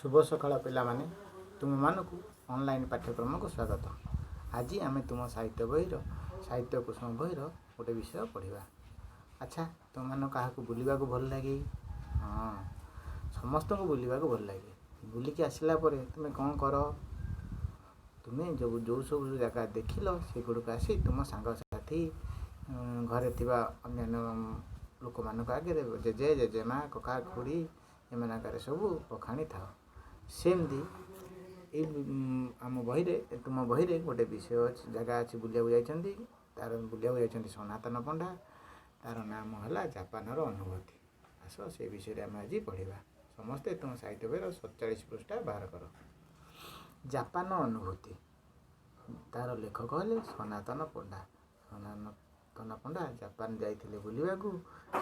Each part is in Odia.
शुभ सकाळ पिलामाने तुमମାନଙ୍କୁ ऑनलाइन पाठ्यक्रम को स्वागत। आज आम तुम साहित्य बहीर साहित्य कुसुम बहीर गोटे विषय पढ़ा। अच्छा तुम मान क्या बुलवा भल लगे? हाँ समस्त को बुलवा भल लगे। बुलिकी आसला तुम्हें कौन कर? तुम्हें जो जो सब जगह देखिल से गुड़क आसी तुम सांगसाथी घरे थिबा अन्य लोक मान आगे जेजे जेजेमा कका खुड़ी एमानक सब पखाणी था। सेमती आम बहीरे तुम बहीरे गोटे विषय अच्छी जगह अच्छी बुलिया जाइछन्ती। तार बुलिया जाइछन्ती सनातन पंडा। तार नाम है जापानर अनुभूति। आस से विषय आम आज पढ़ा। समस्ते तुम साहित्य बहीर 47 पृष्ठा बाहर कर। जापान अनुभूति तार लेखक हेले सनातन पंडा। सनातन पंडा जापान जाइथिले बुलिबाकू।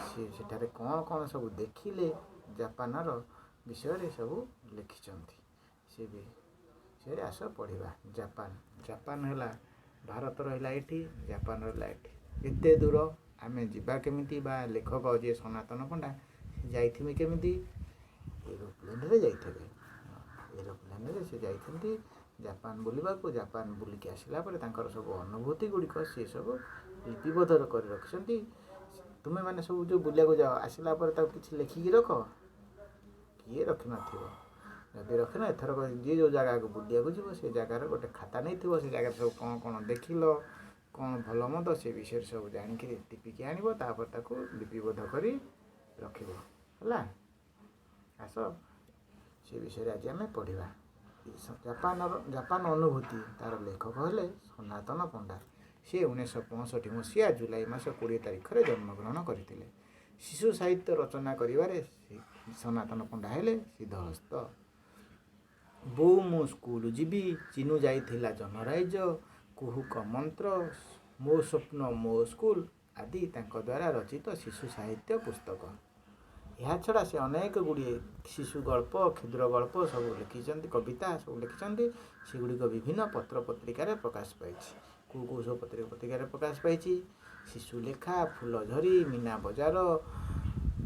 सेठारे कौन कौन सब देखिले जापानर विषय सब लिखिछन्ती। से विषय आस पढ़ा। जापान जापान है भारत रहा ये, जापान रहा ये। एते दूर आम जा केमिति बा लेखक जे सनातन पंडा जाइथिबे केमिति? एरोप्लेन रे जाइथिबे। एरोप्लेन रे से जाइथन्ती जापान बुलिबाकू। जापान बुलिकी आसिला परे तांकर सब अनुभूति गुड़िक सी सब लिपिबद्ध कर रखिछन्ती। तुम्हें मैंने सब जो बुलिया जाओ आसला किसी लिखिकी रख? किए रखि नथिबो? जदि रखिन एथरक जी जो जगह को बुलिया जीव से जगार गोटे खाता नहीं थो। से जगह सब कौन कौन देखिल कौन भल मद से विषय सब जाणिक टिपिकी आनब तापर ताकू लिपिबद्ध कर रखा। आस से विषय आज आम पढ़ा। जापान अनुभूति तार लेखक हेले सनातन पंडा। से 1965 मसीहा जुलाई मास 20 तारिख में जन्मग्रहण करते। शिशु साहित्य रचना करिबारे सनातन पंडा हेले सिद्धहस्त। बो मु स्कूल जीवी, चिनु जाइथिला जनराइज, कुहुक मंत्र, मो स्वप्न मो स्कूल आदि तांको द्वारा रचित शिशु साहित्य पुस्तक। यह छड़ा से अनेक गुड़िए शिशु गल्प क्षुद्र गल्प सब लिखिं। कविता सब लिखिं। सेगुड़िक विभिन्न पत्र पत्रिकार प्रकाश पाई। कौ सब पत्रिकार प्रकाश पाई? शिशु लेखा, फूलझरी, मीना बजार,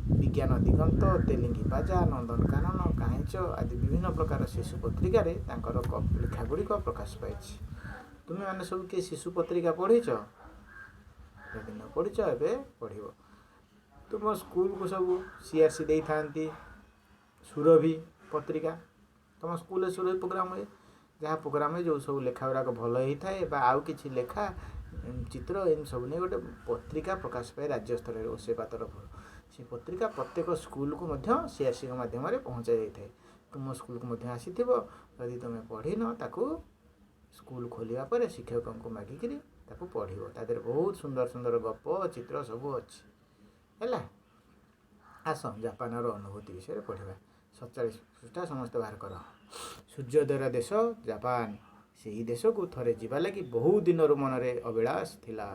विज्ञान दिगंत, तेलिंगी बाजा, नंदनकानन, काहींच आदि विभिन्न प्रकार शिशु पत्रिकार लेखा गुड़िक प्रकाश पाई। तुम्हें मैंने सब किए शिशु पत्रिका पढ़ीच? यदि न पढ़ीच एवं पढ़। तुम स्कूल को सब CRC दे था सुरभि पत्रिका। तुम स्कूल सुरभि प्रोग्राम हुए जहाँ प्रोग्राम में जो सब लेखा गुड़ाक भल होता है आउ कि लेखा चित्र इन सब नहीं गोटे पत्रिका प्रकाश पाए राज्य स्तर में ओसेपा तरफ। से पत्रिका प्रत्येक स्कूल को CRC माध्यम पहुँचा जाए। तुम स्कूल को आसी यदि तुम पढ़ीन ताकू स्कूल खोलिया पर शिक्षकों को मागिकी पढ़। तादेह बहुत सुंदर सुंदर गप चित्र सब अच्छी है। आस जापानर अनुभूति विषय पढ़ा। 47 पृष्ठा समस्त बाहर कर। सूर्योदयर देश जापान। से ही देश को थरे जीवा लगी बहु दिन मनरे अभिलाष थिला।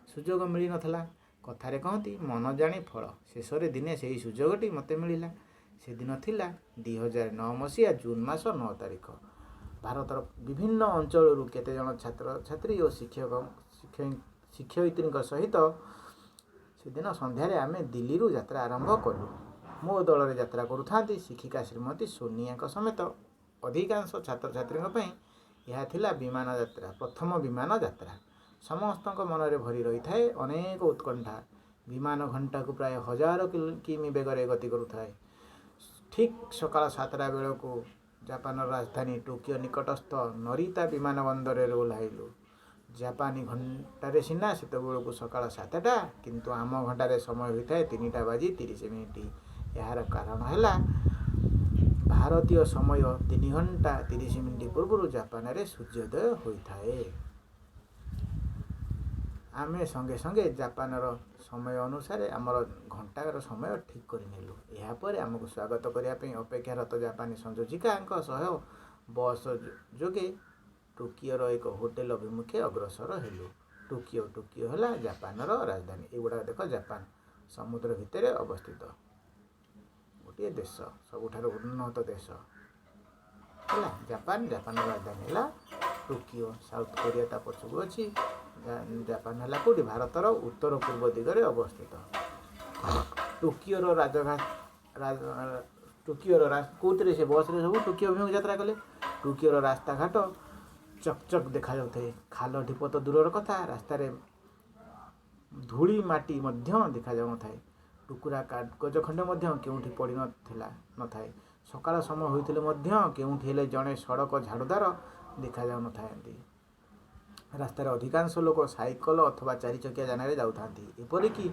सुजोग मिल नथला। कथारे कहती मन जानी फल। शेष दिने से ही सुजोगटी मते मिलिला। से दिन थिला 2009 मसीहा जून मास 9 तारिख। भारतर विभिन्न अंचल केते जन छात्र छात्री और शिक्षयित्री सहित से दिन संध्यारे आम दिल्ली यात्रा आरंभ कलु। मो दल में यात्रा करुथा शिक्षिका श्रीमती सोनिया समेत अधिकांश छात्र छात्री यह थिला विमान यात्रा, प्रथम विमान यात्रा। समस्त मनरे भरी रही थाए अनेक उत्कंठा। विमान घंटा को प्राय 1000 किमी बेगर गति करुए। ठीक सकाल 7टा बेल को जापान राजधानी टोकियो निकटस्थ नरिता विमान बंदर ओह्लैलु। जापानी घंटारे सीना से को सकाल 7टा किंतु आम घंटारे समय होता है 3टा बाजी 30 मिनिट। यार कारण है भारतीय समय 3 घंटा 30 मिनिट पूर्व जापान रे सूर्योदय होता है। आम संगे संगे जापानर समय अनुसार आमर घंटार समय ठीक करनेलु। यापर आमको स्वागत करने अपेक्षारत जापानी संयोजिका सह बस जोगे टोकियोर एक होटेल अभिमुखे अग्रसर हेलु। टोकियो है जापानर राजधानी। एगुड़ा देख जापान समुद्र भितर अवस्थित गोटे देश, सबुठ उन्नत देश है जापान। जापान राजधानी है टोकियो। साउथ कोरिया ता पछकू अच्छी। जापान है कौटी भारतर उत्तर पूर्व दिगरे अवस्थित। टोकियोर ଟୋକିଓର କେଉଁଥିରେ ସେ ବସ୍ରେ ସବୁ ଟୋକିଓ ଅଭିମୁଖେ ଯାତ୍ରା କଲେ। ଟୋକିଓର ରାସ୍ତାଘାଟ ଚକଚକ୍ ଦେଖାଯାଉଥାଏ। ଖାଲ ଢିପ ତ ଦୂରର କଥା, ରାସ୍ତାରେ ଧୂଳି ମାଟି ମଧ୍ୟ ଦେଖାଯାଉନଥାଏ। ଟୁକୁରା କାଗଜ ଖଣ୍ଡେ ମଧ୍ୟ କେଉଁଠି ନଥାଏ। ସକାଳ ସମୟ ହୋଇଥିଲେ ମଧ୍ୟ କେଉଁଠି ହେଲେ ଜଣେ ସଡ଼କ ଝାଡ଼ୁଦାର ଦେଖାଯାଉନଥାନ୍ତି। ରାସ୍ତାରେ ଅଧିକାଂଶ ଲୋକ ସାଇକେଲ ଅଥବା ଚାରିଚକିଆ ଯାନରେ ଯାଉଥାନ୍ତି। ଏପରିକି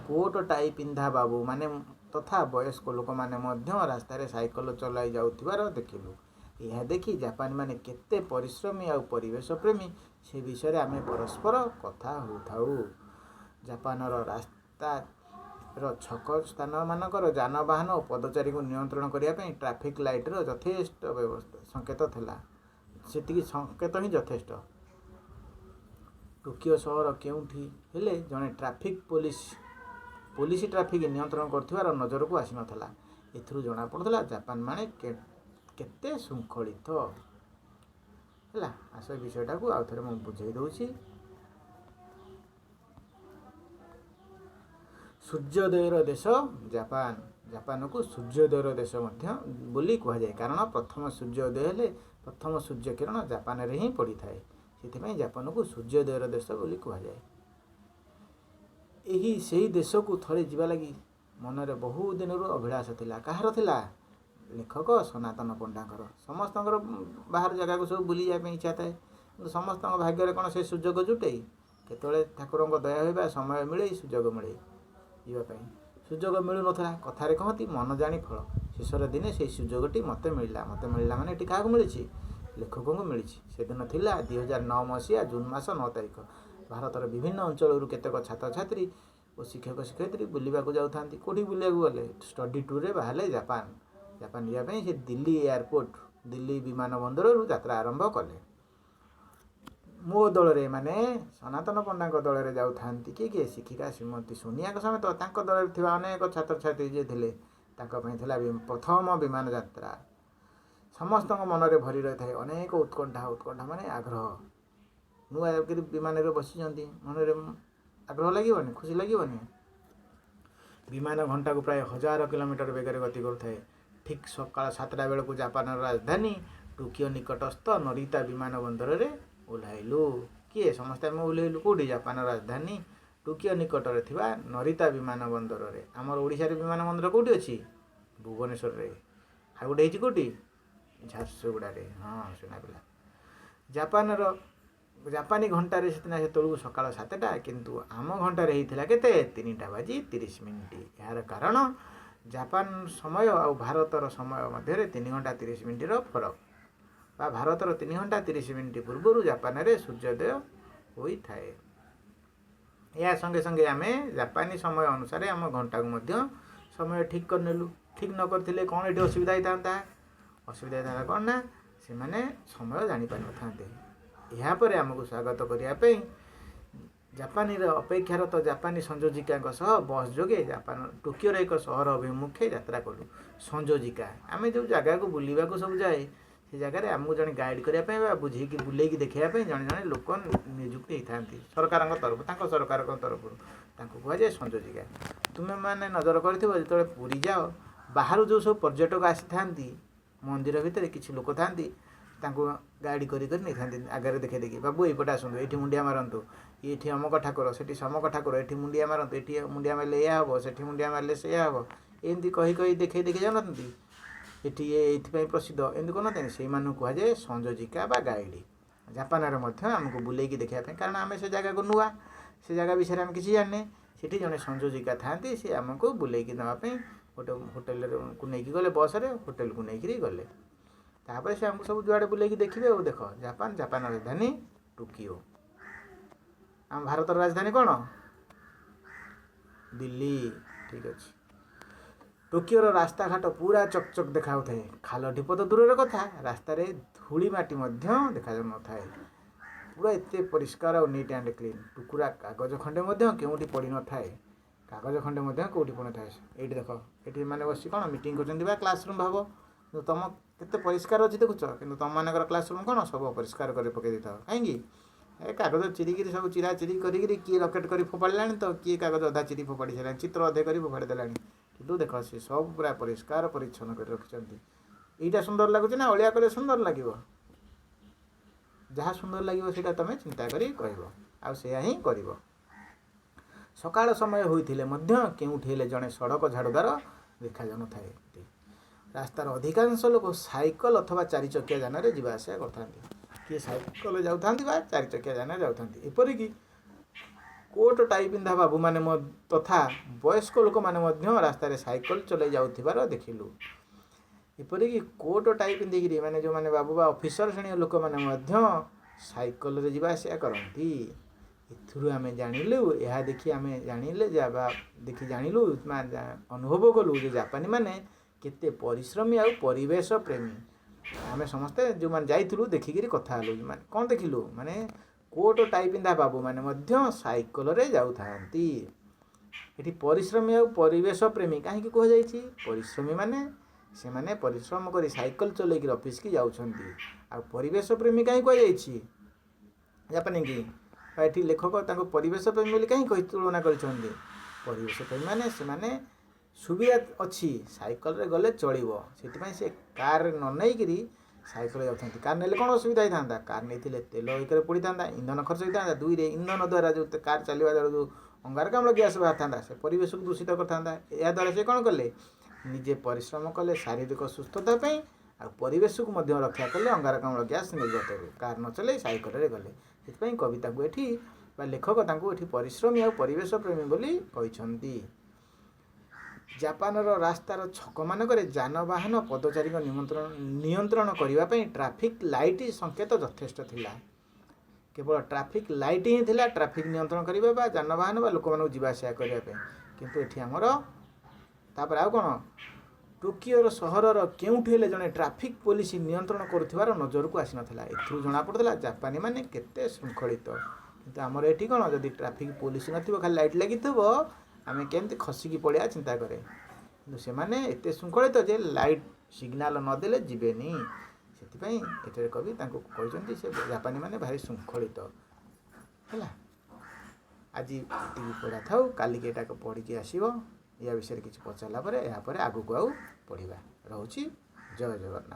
କୋଟ ଟାଇ ପିନ୍ଧା ବାବୁ ମାନେ ତଥା ବୟସ୍କ ଲୋକମାନେ ମଧ୍ୟ ରାସ୍ତାରେ ସାଇକେଲ ଚଲାଇ ଯାଉଥିବାର ଦେଖିଲୁ। ଏହା ଦେଖି ଜାପାନୀମାନେ କେତେ ପରିଶ୍ରମୀ ଆଉ ପରିବେଶ ପ୍ରେମୀ ସେ ବିଷୟରେ ଆମେ ପରସ୍ପର କଥା ହେଉଥାଉ। ଜାପାନର ରାସ୍ତାର ଛକ ସ୍ଥାନମାନଙ୍କର ଯାନବାହନ ଓ ପଦଚାରୀଙ୍କୁ ନିୟନ୍ତ୍ରଣ କରିବା ପାଇଁ ଟ୍ରାଫିକ୍ ଲାଇଟ୍ର ଯଥେଷ୍ଟ ସଂକେତ ଥିଲା। ସେତିକି ସଂକେତ ହିଁ ଯଥେଷ୍ଟ। ଟୋକିଓ ସହର କେଉଁଠି ହେଲେ ଜଣେ ପୋଲିସ ଟ୍ରାଫିକ୍ ନିୟନ୍ତ୍ରଣ କରୁଥିବାର ନଜରକୁ ଆସିନଥିଲା। ଏଥିରୁ ଜଣାପଡ଼ୁଥିଲା ଜାପାନମାନେ କେତେ ଶୃଙ୍ଖଳିତ। ହେଲା, ଆସ ଏ ବିଷୟଟାକୁ ଆଉ ଥରେ ମୁଁ ବୁଝେଇ ଦେଉଛି। ସୂର୍ଯ୍ୟୋଦୟର ଦେଶ ଜାପାନ। ଜାପାନକୁ ସୂର୍ଯ୍ୟୋଦୟର ଦେଶ ମଧ୍ୟ ବୋଲି କୁହାଯାଏ, କାରଣ ପ୍ରଥମ ସୂର୍ଯ୍ୟୋଦୟ ହେଲେ ପ୍ରଥମ ସୂର୍ଯ୍ୟ କିରଣ ଜାପାନରେ ହିଁ ପଡ଼ିଥାଏ। ସେଥିପାଇଁ ଜାପାନକୁ ସୂର୍ଯ୍ୟୋଦୟର ଦେଶ ବୋଲି କୁହାଯାଏ। ସେହି ଦେଶକୁ ଥରେ ଯିବା ଲାଗି ମନରେ ବହୁ ଦିନରୁ ଅଭିଳାଷ ଥିଲା। କାହାର ଥିଲା? ଲେଖକ ସନାତନ ପଣ୍ଡାଙ୍କର। ସମସ୍ତଙ୍କର ବାହାର ଜାଗାକୁ ସବୁ ବୁଲିଯିବା ପାଇଁ ଇଚ୍ଛା ଥାଏ, କିନ୍ତୁ ସମସ୍ତଙ୍କ ଭାଗ୍ୟରେ କ'ଣ ସେ ସୁଯୋଗ ଜୁଟେ? କେତେବେଳେ ଠାକୁରଙ୍କ ଦୟା ହେବା ସମୟ ମିଳେ, ସୁଯୋଗ ମିଳେ ଯିବା ପାଇଁ। ସୁଯୋଗ ମିଳୁନଥିଲା। କଥାରେ କହନ୍ତି ମନ ଜାଣି ଫଳ। ଶେଷର ଦିନେ ସେହି ସୁଯୋଗଟି ମୋତେ ମିଳିଲା। ମୋତେ ମିଳିଲା ମାନେ ଏଠି କାହାକୁ ମିଳିଛି? ଲେଖକଙ୍କୁ ମିଳିଛି। ସେଦିନ ଥିଲା 2009 ମସିହା ଜୁନ୍ ମାସ 9 ତାରିଖ। ଭାରତର ବିଭିନ୍ନ ଅଞ୍ଚଳରୁ କେତେକ ଛାତ୍ରଛାତ୍ରୀ ଓ ଶିକ୍ଷକ ଶିକ୍ଷୟିତ୍ରୀ ବୁଲିବାକୁ ଯାଉଥାନ୍ତି। କେଉଁଠି ବୁଲିବାକୁ ଗଲେ? ଷ୍ଟଡି ଟୁର୍ରେ ବାହାରିଲେ ଜାପାନ ଯିବା ପାଇଁ। ସେ ଦିଲ୍ଲୀ ବିମାନ ବନ୍ଦରରୁ ଯାତ୍ରା ଆରମ୍ଭ କଲେ। ମୋ ଦଳରେ ମାନେ ସନାତନ ପଣ୍ଡାଙ୍କ ଦଳରେ ଯାଉଥାନ୍ତି କିଏ? ଶିକ୍ଷିକା ଶ୍ରୀମତୀ ସୋନିଆଙ୍କ ସମେତ ତାଙ୍କ ଦଳରେ ଥିବା ଅନେକ ଛାତ୍ରଛାତ୍ରୀ ଯିଏ ଥିଲେ, ତାଙ୍କ ପାଇଁ ଥିଲା ପ୍ରଥମ ବିମାନ ଯାତ୍ରା। ସମସ୍ତଙ୍କ ମନରେ ଭରି ରହିଥାଏ ଅନେକ ଉତ୍କଣ୍ଠା ମାନେ ଆଗ୍ରହ। ନୂଆ ବିମାନରେ ବସିଛନ୍ତି, ମନରେ ଆଗ୍ରହ ଲାଗିବନି? ଖୁସି ଲାଗିବନି? ବିମାନ ଘଣ୍ଟାକୁ ପ୍ରାୟ 1000 କିଲୋମିଟର ବେଗରେ ଗତି କରୁଥାଏ। ଠିକ୍ ସକାଳ 7ଟା ବେଳକୁ ଜାପାନର ରାଜଧାନୀ ଟୋକିଓ ନିକଟସ୍ଥ ନରିତା ବିମାନ ବନ୍ଦରରେ ଓହ୍ଲାଇଲୁ। କିଏ? ସମସ୍ତେ ଆମେ ଓହ୍ଲାଇଲୁ କେଉଁଠି? ଜାପାନର ରାଜଧାନୀ ଟୋକିଓ ନିକଟରେ ଥିବା ନରିତା ବିମାନ ବନ୍ଦରରେ। ଆମର ଓଡ଼ିଶାରେ ବିମାନ ବନ୍ଦର କେଉଁଠି ଅଛି? ଭୁବନେଶ୍ୱରରେ। ଆଉ ଗୋଟେ ହେଇଛି କେଉଁଠି? ଝାରସୁଗୁଡ଼ାରେ। ହଁ, ଶୁଣାଗଲା। ଜାପାନୀ ଘଣ୍ଟାରେ ସେତେବେଳକୁ ସକାଳ 7ଟା, କିନ୍ତୁ ଆମ ଘଣ୍ଟାରେ ହେଇଥିଲା କେତେ? 3:30। ଏହାର କାରଣ ଜାପାନ ସମୟ ଆଉ ଭାରତର ସମୟ ମଧ୍ୟରେ 3 ଘଣ୍ଟା 30 ମିନିଟ୍ର ଫରକ, ବା ଭାରତର 3 ଘଣ୍ଟା 30 ମିନିଟ୍ ପୂର୍ବରୁ ଜାପାନରେ ସୂର୍ଯ୍ୟୋଦୟ ହୋଇଥାଏ। ଏହା ସଙ୍ଗେ ସଙ୍ଗେ ଆମେ ଜାପାନୀ ସମୟ ଅନୁସାରେ ଆମ ଘଣ୍ଟାକୁ ମଧ୍ୟ ସମୟ ଠିକ୍ କରିନେଲୁ। ଠିକ୍ ନ କରିଥିଲେ କ'ଣ ଏଠି ଅସୁବିଧା ହେଇଥାନ୍ତା? ଅସୁବିଧା ହେଇଥାନ୍ତା କ'ଣ ନା, ସେମାନେ ସମୟ ଜାଣିପାରିନଥାନ୍ତେ। ଏହାପରେ ଆମକୁ ସ୍ୱାଗତ କରିବା ପାଇଁ ଜାପାନୀର ଅପେକ୍ଷାରତ ଜାପାନୀ ସଂଯୋଜିକାଙ୍କ ସହ ବସ୍ ଯୋଗେ ଟୋକିଓର ଏକ ସହର ଅଭିମୁଖେ ଯାତ୍ରା କଲୁ। ସଂଯୋଜିକା, ଆମେ ଯେଉଁ ଜାଗାକୁ ବୁଲିବାକୁ ସବୁ ଯାଏ, ସେ ଜାଗାରେ ଆମକୁ ଜଣେ ଗାଇଡ଼ କରିବା ପାଇଁ ବା ବୁଲେଇକି ଦେଖାଇବା ପାଇଁ ଜଣେ ଲୋକ ନିଯୁକ୍ତି ହେଇଥାନ୍ତି ସରକାରଙ୍କ ତରଫରୁ, ତାଙ୍କ ସରକାରଙ୍କ ତରଫରୁ। ତାଙ୍କୁ କୁହାଯାଏ ସଂଯୋଜିକା। ତୁମେମାନେ ନଜର କରିଥିବ, ଯେତେବେଳେ ପୁରୀ ଯାଅ, ବାହାରୁ ଯେଉଁ ସବୁ ପର୍ଯ୍ୟଟକ ଆସିଥାନ୍ତି, ମନ୍ଦିର ଭିତରେ କିଛି ଲୋକ ଥାନ୍ତି, ତାଙ୍କୁ ଗାଇଡ଼ କରି ନେଇଥାନ୍ତି ଆଗରେ ଦେଖେଇ ଦେଇକି, ବାବୁ ଏଇପଟେ ଆସନ୍ତୁ, ଏଇଠି ମୁଣ୍ଡିଆ ମାରନ୍ତୁ, ଏଇଠି ଅମକ ଠାକୁର, ସେଠି ସମକ ଠାକୁର, ଏଠି ମୁଣ୍ଡିଆ ମାରନ୍ତୁ, ଏଠି ମୁଣ୍ଡିଆ ମାରିଲେ ଏଇଆ ହେବ, ସେଠି ମୁଣ୍ଡିଆ ମାରିଲେ ସେଇଆ ହେବ, ଏମିତି କହି ଦେଖେଇ ଯାଉନଥାନ୍ତି। ଏଠି ଏଇଥିପାଇଁ ପ୍ରସିଦ୍ଧ, ଏମିତି କରୁନଥାନ୍ତି। ସେଇମାନଙ୍କୁ କୁହାଯାଏ ସଂଯୋଜିକା ବା ଗାଇଡ଼। ଜାପାନରେ ମଧ୍ୟ ଆମକୁ ବୁଲେଇକି ଦେଖିବା ପାଇଁ, କାରଣ ଆମେ ସେ ଜାଗାକୁ ନୂଆ, ସେ ଜାଗା ବିଷୟରେ ଆମେ କିଛି ଜାଣିନେ। ସେଠି ଜଣେ ସଂଯୋଜିକା ଥାନ୍ତି, ସେ ଆମକୁ ବୁଲେଇକି ନେବା ପାଇଁ ଗୋଟେ ହୋଟେଲକୁ ନେଇକି ଗଲେ, ବସ୍ରେ ହୋଟେଲକୁ ନେଇକିରି ଗଲେ। ତାପରେ ସେ ଆମକୁ ସବୁ ଯୁଆଡ଼େ ବୁଲେଇକି ଦେଖିବେ। ଆଉ ଦେଖ, ଜାପାନର ରାଜଧାନୀ ଟୋକିଓ। ଆମ ଭାରତର ରାଜଧାନୀ କ'ଣ? ଦିଲ୍ଲୀ। ଠିକ୍ ଅଛି। ଟୋକିଓର ରାସ୍ତାଘାଟ ପୁରା ଚକଚକ୍ ଦେଖାଯାଉଥାଏ। ଖାଲ ଢିପ ତ ଦୂରର କଥା, ରାସ୍ତାରେ ଧୂଳି ମାଟି ମଧ୍ୟ ଦେଖାଯାଉନଥାଏ। ପୁରା ଏତେ ପରିଷ୍କାର ଆଉ ନିଟ୍ ଆଣ୍ଡ କ୍ଲିନ୍। ଟୁକୁରା କାଗଜ ଖଣ୍ଡେ ମଧ୍ୟ କେଉଁଠି ପଡ଼ିନଥାଏ। ଏଇଠି ଦେଖ, ଏଠି ମାନେ ବସି କ'ଣ ମିଟିଂ କରୁଛନ୍ତି ବା କ୍ଲାସ୍ ରୁମ୍ ଭାବ। କିନ୍ତୁ ତୁମ କେତେ ପରିଷ୍କାର ଅଛି ଦେଖୁଛ, କିନ୍ତୁ ତୁମମାନଙ୍କର କ୍ଲାସ୍ ରୁମ୍ କ'ଣ ସବୁ ଅପରିଷ୍କାର କରି ପକାଇ ଦେଇଥାଉ। କାହିଁକି? ଏ କାଗଜ ଚିରିକିରି ସବୁ ଚିରି କରିକିରି କିଏ ରକେଟ୍ କରି ଫୋପାଡ଼ିଲାଣି, ତ କିଏ କାଗଜ ଅଧା ଚିରି ଫୋପାଡ଼ି ସାରିଲାଣି, ଚିତ୍ର ଅଧେ କରି ଫୋପାଡ଼ି ଦେଲାଣି। କିନ୍ତୁ କିନ୍ତୁ ଦେଖ ସେ ସବୁ ପୁରା ପରିଷ୍କାର ପରିଚ୍ଛନ୍ନ କରି ରଖିଛନ୍ତି। ଏଇଟା ସୁନ୍ଦର ଲାଗୁଛି ନା ଅଳିଆ କଲେ ସୁନ୍ଦର ଲାଗିବ? ଯାହା ସୁନ୍ଦର ଲାଗିବ ସେଇଟା ତୁମେ ଚିନ୍ତା କରି କହିବ, ଆଉ ସେଇଆ ହିଁ କରିବ। ସକାଳ ସମୟ ହୋଇଥିଲେ ମଧ୍ୟ କେଉଁଠି ହେଲେ ଜଣେ ସଡ଼କ ଝାଡ଼ୁଦାର ଦେଖାଯାଉନଥାଏ। ରାସ୍ତାର ଅଧିକାଂଶ ଲୋକ ସାଇକେଲ ଅଥବା ଚାରିଚକିଆ ଯାନରେ ଯିବା ଆସିବା କରିଥାନ୍ତି। କିଏ ସାଇକେଲରେ ଯାଉଥାନ୍ତି ବା ଚାରିଚକିଆ ଯାନରେ ଯାଉଥାନ୍ତି। ଏପରିକି କୋଟ ଟାଇ ପିନ୍ଧା ବାବୁମାନେ ତଥା ବୟସ୍କ ଲୋକମାନେ ମଧ୍ୟ ରାସ୍ତାରେ ସାଇକେଲ ଚଲାଇ ଯାଉଥିବାର ଦେଖିଲୁ। ଏପରିକି କୋଟ ଟାଇ ପିନ୍ଧିକିରି ମାନେ ଯେଉଁମାନେ ବାବୁ ବା ଅଫିସର ଶ୍ରେଣୀୟ ଲୋକମାନେ ମଧ୍ୟ ସାଇକେଲରେ ଯିବା ଆସିବା କରନ୍ତି। ଏଥିରୁ ଆମେ ଜାଣିଲୁ, ଏହା ଦେଖି ଆମେ ଜାଣିଲେ ବା ଦେଖି ଜାଣିଲୁ ଅନୁଭବ କଲୁ ଯେ ଜାପାନୀମାନେ କେତେ ପରିଶ୍ରମୀ ଆଉ ପରିବେଶ ପ୍ରେମୀ। ଆମେ ସମସ୍ତେ ଯେଉଁମାନେ ଯାଇଥିଲୁ ଦେଖିକିରି କଥା ହେଲୁ। ମାନେ କ'ଣ ଦେଖିଲୁ? ମାନେ କୋଟ ଟାଇ ପିନ୍ଧା ବାବୁମାନେ ମଧ୍ୟ ସାଇକେଲରେ ଯାଉଥାନ୍ତି। ଏଠି ପରିଶ୍ରମୀ ଆଉ ପରିବେଶ ପ୍ରେମୀ କାହିଁକି କୁହାଯାଇଛି? ପରିଶ୍ରମୀ ମାନେ ସେମାନେ ପରିଶ୍ରମ କରି ସାଇକେଲ ଚଲେଇକି ଅଫିସକି ଯାଉଛନ୍ତି। ଆଉ ପରିବେଶ ପ୍ରେମୀ କାହିଁ କୁହାଯାଇଛି ଜାପାନୀକି? ଏଠି ଲେଖକ ତାଙ୍କୁ ପରିବେଶ ପ୍ରେମୀ ବୋଲି କାହିଁ ତୁଳନା କରିଛନ୍ତି? ପରିବେଶ ପ୍ରେମୀ ମାନେ ସେମାନେ ସୁବିଧା ଅଛି, ସାଇକେଲରେ ଗଲେ ଚଳିବ, ସେଥିପାଇଁ ସେ କାରରେ ନ ନେଇକିରି ସାଇକେଲରେ ଯାଉଥାନ୍ତି। କାର୍ ନେଲେ କ'ଣ ଅସୁବିଧା ହେଇଥାନ୍ତା? କାର୍ ନେଇଥିଲେ ତେଲ ଏକରେ ପଡ଼ିଥାନ୍ତା, ଇନ୍ଧନ ଖର୍ଚ୍ଚ ହେଇଥାନ୍ତା, ଦୁଇରେ ଇନ୍ଧନ ଦ୍ୱାରା ଯେଉଁ କାର୍ ଚାଲିବା ଦ୍ୱାରା ଯେଉଁ ଅଙ୍ଗାରକାମ୍ଳ ଗ୍ୟାସ୍ ବାହାରିଥାନ୍ତା ସେ ପରିବେଶକୁ ଦୂଷିତ କରିଥାନ୍ତା। ଏହାଦ୍ୱାରା ସେ କ'ଣ କଲେ? ନିଜେ ପରିଶ୍ରମ କଲେ ଶାରୀରିକ ସୁସ୍ଥତା ପାଇଁ, ଆଉ ପରିବେଶକୁ ମଧ୍ୟ ରକ୍ଷା କଲେ ଅଙ୍ଗାରକାମ୍ଳ ଗ୍ୟାସ୍ ନିର୍ଗତରୁ। କାର୍ ନ ଚଲେଇ ସାଇକେଲରେ ଗଲେ। ସେଥିପାଇଁ କବି ତାଙ୍କୁ ଏଠି ବା ଲେଖକ ତାଙ୍କୁ ଏଠି ପରିଶ୍ରମୀ ଆଉ ପରିବେଶ ପ୍ରେମୀ ବୋଲି କହିଛନ୍ତି। ଜାପାନର ରାସ୍ତାର ଛକମାନଙ୍କରେ ଯାନବାହନ ପଦଚାରୀଙ୍କ ନିୟନ୍ତ୍ରଣ କରିବା ପାଇଁ ଟ୍ରାଫିକ୍ ଲାଇଟ୍ ସଂକେତ ଯଥେଷ୍ଟ ଥିଲା। କେବଳ ଟ୍ରାଫିକ୍ ଲାଇଟ୍ ହିଁ ଥିଲା ଟ୍ରାଫିକ୍ ନିୟନ୍ତ୍ରଣ କରିବା ବା ଯାନବାହନ ବା ଲୋକମାନଙ୍କୁ ଯିବା ଆସିବା କରିବା ପାଇଁ। କିନ୍ତୁ ଏଠି ଆମର ତାପରେ ଆଉ କ'ଣ? ଟୋକିଓର ସହରର କେଉଁଠି ହେଲେ ଜଣେ ଟ୍ରାଫିକ୍ ପୋଲିସ ନିୟନ୍ତ୍ରଣ କରୁଥିବାର ନଜରକୁ ଆସିନଥିଲା। ଏଥିରୁ ଜଣାପଡ଼ୁଥିଲା ଜାପାନୀମାନେ କେତେ ଶୃଙ୍ଖଳିତ। କିନ୍ତୁ ଆମର ଏଠି କ'ଣ? ଯଦି ଟ୍ରାଫିକ୍ ପୋଲିସ ନଥିବ, ଖାଲି ଲାଇଟ୍ ଲାଗିଥିବ, ଆମେ କେମିତି ଖସିକି ପଳେଇବା ଚିନ୍ତା କରେ। କିନ୍ତୁ ସେମାନେ ଏତେ ଶୃଙ୍ଖଳିତ ଯେ ଲାଇଟ୍ ସିଗ୍ନାଲ ନଦେଲେ ଯିବେନି। ସେଥିପାଇଁ ଏଠାରେ କବି ତାଙ୍କୁ କହିଛନ୍ତି ସେ ଜାପାନୀମାନେ ଭାରି ଶୃଙ୍ଖଳିତ। ହେଲା, ଆଜି ଏତିକି ପଢ଼ା ଥାଉ, କାଲିକି ଏଟାକୁ ପଢ଼ିକି ଆସିବ। ଏହା ବିଷୟରେ କିଛି ପଚାରିଲା ପରେ ଏହାପରେ ଆଗକୁ ଆଉ ପଢ଼ିବା। ରହୁଛି, ଜୟ ଜଗନ୍ନାଥ।